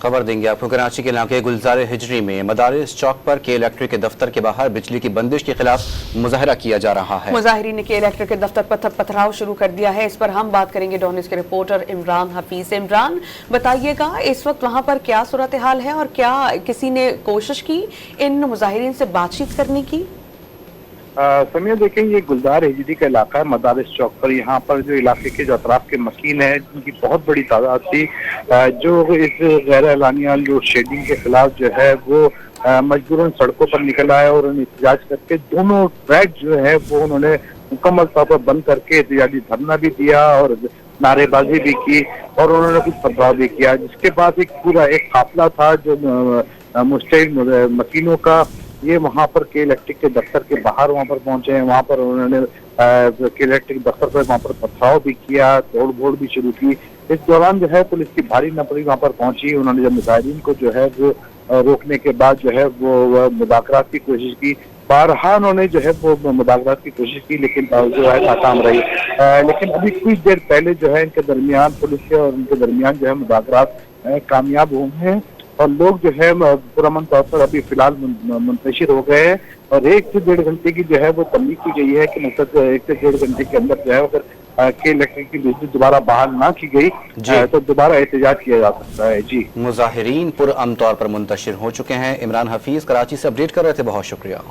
खबर देंगे आपको। कराची के इलाके गुलजार हिजरी में मदारिस चौक पर के इलेक्ट्रिक के दफ्तर के बाहर बिजली की बंदिश के खिलाफ मुजाहरा किया जा रहा है। मुजाहिरीन ने के इलेक्ट्रिक के दफ्तर पर पथराव शुरू कर दिया है। इस पर हम बात करेंगे डॉन न्यूज़ के रिपोर्टर इमरान हफीज। इमरान, बताइएगा इस वक्त वहाँ पर क्या सूरत हाल है और क्या किसी ने कोशिश की इन मुजाहिरीन से बातचीत करने की? समीर, देखें, ये गुलजार हिजरी का इलाका है मदारिस चौक पर। यहाँ पर जो इलाके के जो अतराफ के मकीन है, जिनकी बहुत बड़ी तादाद थी, जो इस गैर एलानिया लोड शेडिंग के खिलाफ जो है वो मजबूरन सड़कों पर निकल आए और उन्हें एहतजाज करके दोनों ट्रैक जो है वो उन्होंने मुकम्मल तौर पर बंद करके एहतजाजी धरना भी दिया और नारेबाजी भी की और उन्होंने कुछ पथराव भी किया। जिसके बाद एक पूरा एक काफिला था जो मुस्तैद मकीनों का, ये वहाँ पर के इलेक्ट्रिक के दफ्तर के बाहर वहाँ पर पहुंचे हैं। वहाँ पर उन्होंने के इलेक्ट्रिक दफ्तर पर वहाँ पर पथराव भी किया, तोड़ फोड़ भी शुरू की। इस दौरान जो है पुलिस की भारी नफरी वहाँ पर पहुंची। उन्होंने जब मुजाहिरीन को जो है वो रोकने के बाद जो है वो मुदाखरात की कोशिश की। बारहा उन्होंने जो है वो मुदाखरात की कोशिश की, लेकिन जो है नाकाम रही। लेकिन अभी कुछ देर पहले जो है इनके दरमियान, पुलिस के और इनके दरमियान जो है मुदाखरात कामयाब हुए हैं और लोग जो है पुरअमन तौर पर अभी फिलहाल मुंतशिर हो गए हैं। और 1 से 1.5 घंटे की जो है वो तमलीग की गई है कि मतलब 1 से 1.5 घंटे के अंदर जो है अगर के इलेक्ट्रिक की बिजली दोबारा बहाल ना की गई तो दोबारा एहतजाज किया जा सकता है। जी, मुजाहिरीन पुरअमन तौर पर मुंतशिर हो चुके हैं। इमरान हफीज कराची से अपडेट कर रहे थे, बहुत शुक्रिया।